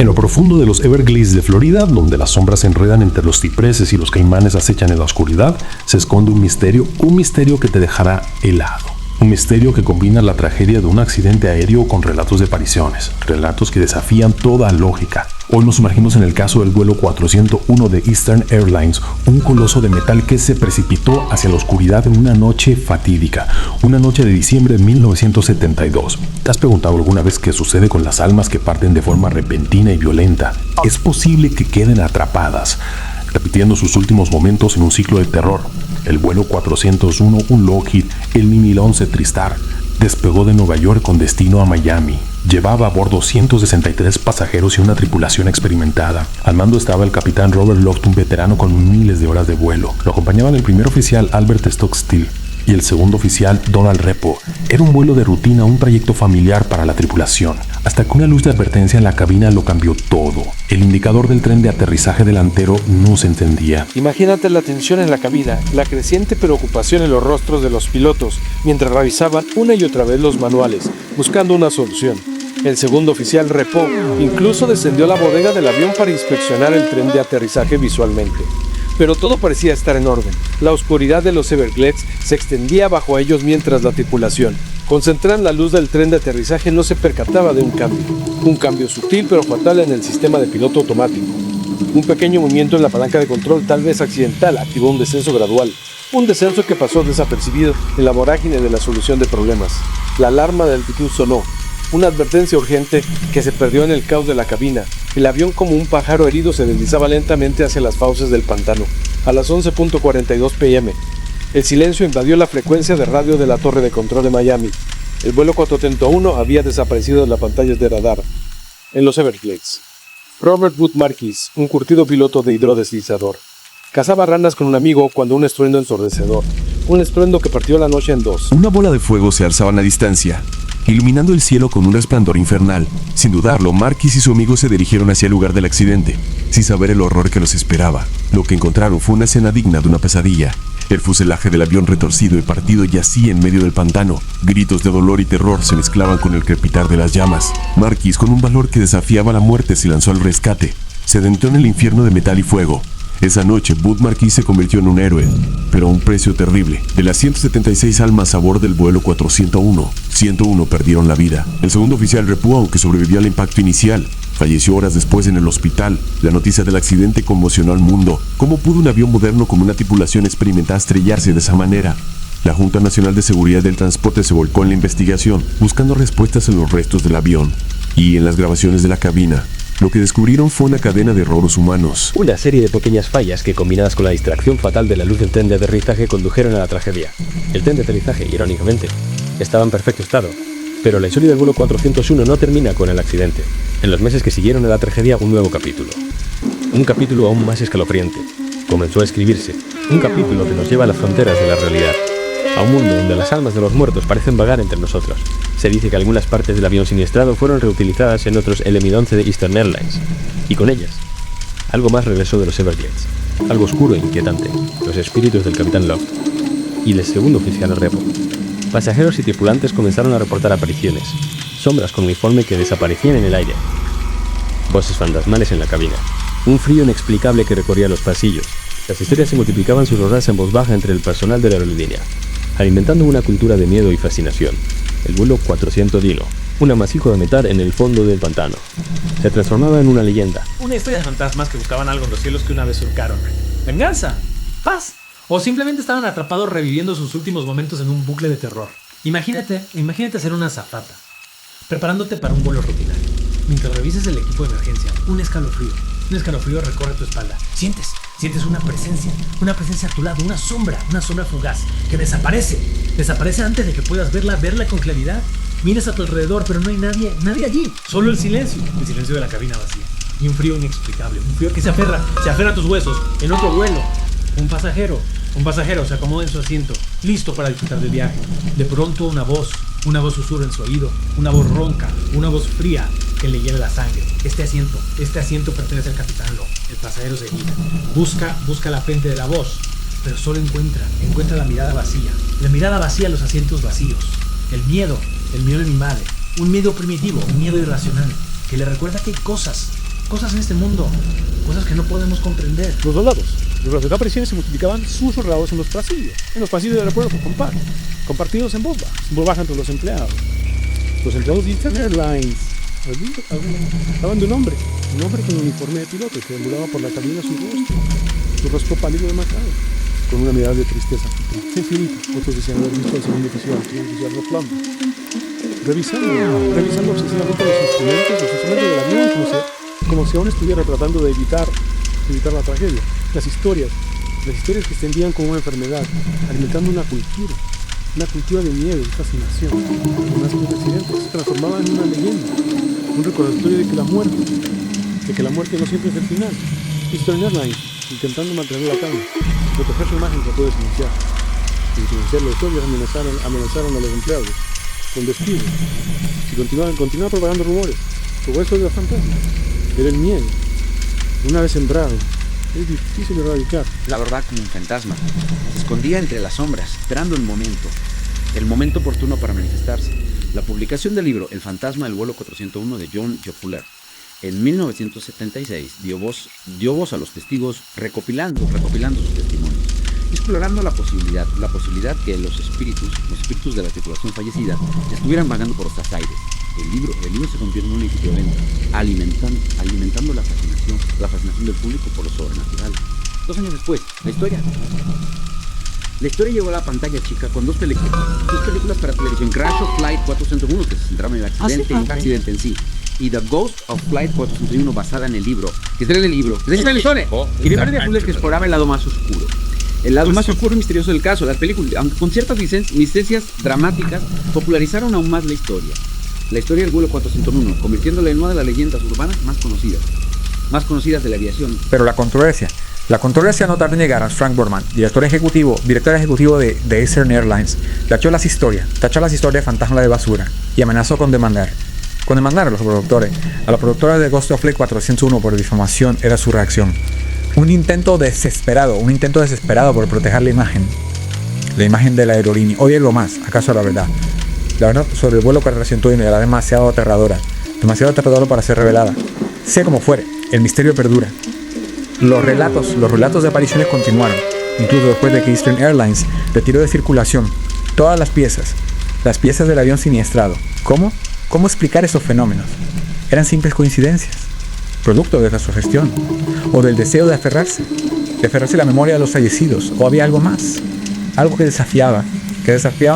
lo profundo de los Everglades de Florida, donde las sombras se enredan entre los cipreses y los caimanes acechan en la oscuridad, se esconde un misterio que te dejará helado. Un misterio que combina la tragedia de un accidente aéreo con relatos de apariciones, relatos que desafían toda lógica. Hoy nos sumergimos en el caso del vuelo 401 de Eastern Airlines, un coloso de metal que se precipitó hacia la oscuridad en una noche fatídica, una noche de diciembre de 1972. ¿Te has preguntado alguna vez qué sucede con las almas que parten de forma repentina y violenta? Es posible que queden atrapadas, repitiendo sus últimos momentos en un ciclo de terror. El vuelo 401, un Lockheed, el Mi-1011 TriStar, despegó de Nueva York con destino a Miami. Llevaba a bordo 163 pasajeros y una tripulación experimentada. Al mando estaba el capitán Robert Loft, un veterano con miles de horas de vuelo. Lo acompañaban el primer oficial Albert Stockstill y el segundo oficial Donald Repo. Era un vuelo de rutina, un trayecto familiar para la tripulación, hasta que una luz de advertencia en la cabina lo cambió todo. El indicador del tren de aterrizaje delantero no se encendía. Imagínate la tensión en la cabina, la creciente preocupación en los rostros de los pilotos, mientras revisaban una y otra vez los manuales, buscando una solución. El segundo oficial Repo incluso descendió a la bodega del avión para inspeccionar el tren de aterrizaje visualmente. Pero todo parecía estar en orden. La oscuridad de los Everglades se extendía bajo ellos mientras la tripulación, concentrada en la luz del tren de aterrizaje, no se percataba de un cambio sutil pero fatal en el sistema de piloto automático. Un pequeño movimiento en la palanca de control, tal vez accidental, activó un descenso gradual, un descenso que pasó desapercibido en la vorágine de la solución de problemas. La alarma de altitud sonó, una advertencia urgente que se perdió en el caos de la cabina. El avión, como un pájaro herido, se deslizaba lentamente hacia las fauces del pantano. A las 11:42 p.m., el silencio invadió la frecuencia de radio de la torre de control de Miami. El vuelo 401 había desaparecido de las pantallas de radar en los Everglades. Robert Wood Marquis, un curtido piloto de hidrodeslizador, cazaba ranas con un amigo cuando un estruendo ensordecedor, un estruendo que partió la noche en dos. Una bola de fuego se alzaba a distancia, iluminando el cielo con un resplandor infernal. Sin dudarlo, Marquis y su amigo se dirigieron hacia el lugar del accidente, sin saber el horror que los esperaba. Lo que encontraron fue una escena digna de una pesadilla. El fuselaje del avión retorcido y partido yacía en medio del pantano. Gritos de dolor y terror se mezclaban con el crepitar de las llamas. Marquis, con un valor que desafiaba la muerte, se lanzó al rescate. Se adentró en el infierno de metal y fuego. Esa noche, Bud Marquis se convirtió en un héroe, pero a un precio terrible. De las 176 almas a bordo del vuelo 401, 101 perdieron la vida. El segundo oficial Repu, aunque sobrevivió al impacto inicial, falleció horas después en el hospital. La noticia del accidente conmocionó al mundo. ¿Cómo pudo un avión moderno con una tripulación experimentada estrellarse de esa manera? La Junta Nacional de Seguridad del Transporte se volcó en la investigación, buscando respuestas en los restos del avión y en las grabaciones de la cabina. Lo que descubrieron fue una cadena de errores humanos. Una serie de pequeñas fallas que, combinadas con la distracción fatal de la luz del tren de aterrizaje, condujeron a la tragedia. El tren de aterrizaje, irónicamente, estaba en perfecto estado, pero la historia del vuelo 401 no termina con el accidente. En los meses que siguieron a la tragedia, un nuevo capítulo. Un capítulo aún más escalofriante. Comenzó a escribirse. Un capítulo que nos lleva a las fronteras de la realidad. A un mundo donde las almas de los muertos parecen vagar entre nosotros. Se dice que algunas partes del avión siniestrado fueron reutilizadas en otros Mi-11 de Eastern Airlines. Y con ellas, algo más regresó de los Everglades. Algo oscuro e inquietante. Los espíritus del capitán Loft y del segundo oficial Repo. Pasajeros y tripulantes comenzaron a reportar apariciones. Sombras con uniforme que desaparecían en el aire. Voces fantasmales en la cabina. Un frío inexplicable que recorría los pasillos. Las historias se multiplicaban susurradas en voz baja entre el personal de la aerolínea, alimentando una cultura de miedo y fascinación. El vuelo 401, un amasijo de metal en el fondo del pantano, se transformaba en una leyenda. Una historia de fantasmas que buscaban algo en los cielos que una vez surcaron. Venganza, paz, o simplemente estaban atrapados reviviendo sus últimos momentos en un bucle de terror. Imagínate ser una azafata, preparándote para un vuelo rutinario. Mientras revises el equipo de emergencia, un escalofrío recorre tu espalda. Sientes una presencia a tu lado, una sombra fugaz, que desaparece antes de que puedas verla con claridad. Miras a tu alrededor, pero no hay nadie allí, solo el silencio de la cabina vacía, y un frío inexplicable, un frío que se aferra a tus huesos. En otro vuelo, un pasajero se acomoda en su asiento, listo para disfrutar del viaje. De pronto una voz susurra en su oído, una voz ronca, una voz fría que le hiela la sangre. Este asiento pertenece al capitán Lo. El pasajero se gira, busca la frente de la voz, pero solo encuentra la mirada vacía, los asientos vacíos. El miedo le invade, un miedo primitivo, un miedo irracional, que le recuerda que hay cosas cosas en este mundo, cosas que no podemos comprender. Los soldados. Las apariciones se multiplicaban susurrados en los pasillos del aeropuerto, compartidos en voz baja entre los empleados. Los empleados de Eastern Airlines hablaban de un hombre con uniforme de piloto que deambulaba por la cabina su rostro pálido y demacrado, con una mirada de tristeza infinita. Otros decían haber visto al segundo oficial de Plumb, revisando obsesivamente los instrumentos del avión, como si aún estuviera tratando de evitar la tragedia. Las historias que extendían como una enfermedad, alimentando una cultura de miedo y fascinación. Además, los accidentes se transformaban en una leyenda, un recordatorio de que la muerte no siempre es el final. Eastern Airlines, intentando mantener la calma, proteger su imagen, trató de silenciar. Sin silenciar los historias, amenazaron a los empleados con despidos. Si continuaban propagando rumores, todo eso era fantasma. Era el miedo. Una vez sembrado, es difícil de erradicar. La verdad, como un fantasma, se escondía entre las sombras, esperando el momento oportuno para manifestarse. La publicación del libro El fantasma del vuelo 401 de John J. Fuller en 1976 dio voz a los testigos recopilando sus testimonios, explorando la posibilidad que los espíritus de la tripulación fallecida estuvieran vagando por los aires. El libro se convirtió en un equivalente, alimentando la fascinación del público por lo sobrenatural. 2 años después, la historia llegó a la pantalla chica con dos películas para televisión: Crash of Flight 401, que se centraba en el accidente en sí, y The Ghost of Flight 401, basada en el libro, que es el libro, y de manera Fuller, que exploraba el lado más oscuro. El lado más oscuro y misterioso del caso. Las películas, aunque con ciertas licencias dramáticas, popularizaron aún más la historia del vuelo 401, convirtiéndola en una de las leyendas urbanas más conocidas de la aviación. Pero la controversia no tardó en llegar a Frank Borman, director ejecutivo de Eastern Airlines. Tachó las historias de fantasma de basura y amenazó con demandar a los productores. A la productora de Ghost of Flight 401 por difamación era su reacción. Un intento desesperado por proteger la imagen de la aerolínea. Oye, lo más, ¿acaso la verdad? La verdad sobre el vuelo 401 era demasiado aterradora para ser revelada. Sea como fuere, el misterio perdura. Los relatos de apariciones continuaron, incluso después de que Eastern Airlines retiró de circulación todas las piezas del avión siniestrado. ¿Cómo explicar esos fenómenos? ¿Eran simples coincidencias? ¿Producto de la sugestión? ¿O del deseo de aferrarse a la memoria de los fallecidos? ¿O había algo más? Algo que desafiaba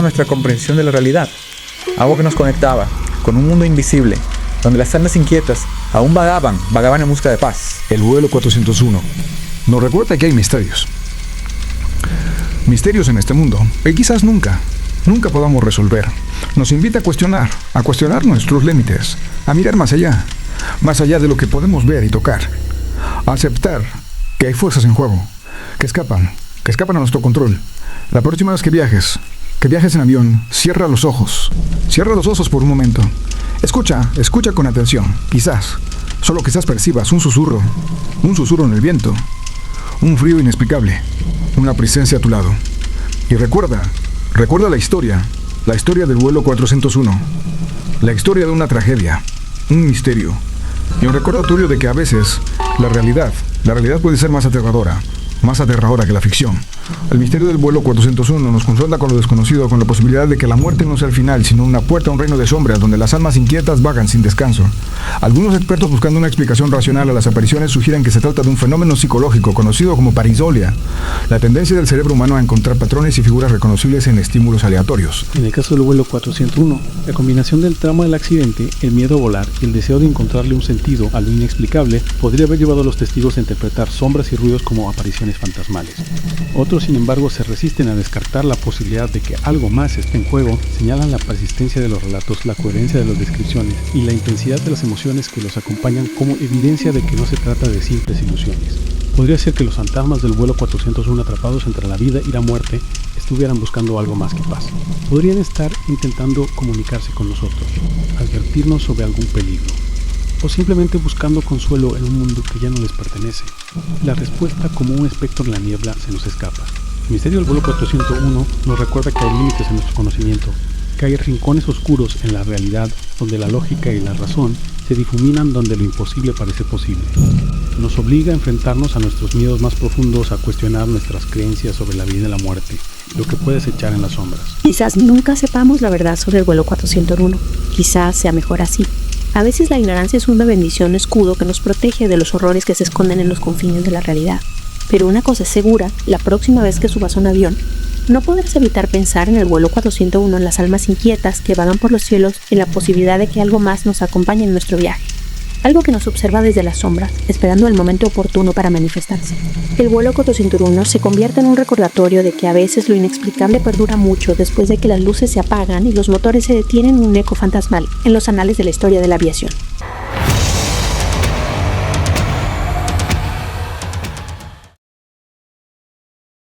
nuestra comprensión de la realidad. Algo que nos conectaba con un mundo invisible, donde las almas inquietas aún vagaban en busca de paz. El vuelo 401 nos recuerda que hay misterios en este mundo que quizás nunca podamos resolver. Nos invita a cuestionar nuestros límites, a mirar más allá de lo que podemos ver y tocar, a aceptar que hay fuerzas en juego, que escapan a nuestro control. La próxima vez que viajes en avión, cierra los ojos por un momento. Escucha con atención. Solo quizás percibas un susurro en el viento, un frío inexplicable, una presencia a tu lado. Y recuerda la historia del vuelo 401, la historia de una tragedia, un misterio, y un recordatorio de que a veces la realidad puede ser más aterradora que la ficción. El misterio del vuelo 401 nos confronta con lo desconocido, con la posibilidad de que la muerte no sea el final, sino una puerta a un reino de sombras donde las almas inquietas vagan sin descanso. Algunos expertos, buscando una explicación racional a las apariciones, sugieren que se trata de un fenómeno psicológico conocido como pareidolia, la tendencia del cerebro humano a encontrar patrones y figuras reconocibles en estímulos aleatorios. En el caso del vuelo 401, la combinación del trauma del accidente, el miedo a volar y el deseo de encontrarle un sentido a lo inexplicable podría haber llevado a los testigos a interpretar sombras y ruidos como apariciones fantasmales. Otros, sin embargo, se resisten a descartar la posibilidad de que algo más esté en juego, señalan la persistencia de los relatos, la coherencia de las descripciones y la intensidad de las emociones que los acompañan como evidencia de que no se trata de simples ilusiones. Podría ser que los fantasmas del vuelo 401, atrapados entre la vida y la muerte, estuvieran buscando algo más que paz. Podrían estar intentando comunicarse con nosotros, advertirnos sobre algún peligro, o simplemente buscando consuelo en un mundo que ya no les pertenece. La respuesta, como un espectro en la niebla, se nos escapa. El misterio del vuelo 401 nos recuerda que hay límites en nuestro conocimiento, que hay rincones oscuros en la realidad donde la lógica y la razón se se difuminan donde lo imposible parece posible. Nos obliga a enfrentarnos a nuestros miedos más profundos, a cuestionar nuestras creencias sobre la vida y la muerte, lo que puedes echar en las sombras. Quizás nunca sepamos la verdad sobre el vuelo 401. Quizás sea mejor así. A veces la ignorancia es una bendición escudo que nos protege de los horrores que se esconden en los confines de la realidad. Pero una cosa es segura, la próxima vez que subas a un avión, no podrás evitar pensar en el vuelo 401, en las almas inquietas que vagan por los cielos, en la posibilidad de que algo más nos acompañe en nuestro viaje. Algo que nos observa desde las sombras, esperando el momento oportuno para manifestarse. El vuelo 401 se convierte en un recordatorio de que a veces lo inexplicable perdura mucho después de que las luces se apagan y los motores se detienen en un eco fantasmal en los anales de la historia de la aviación.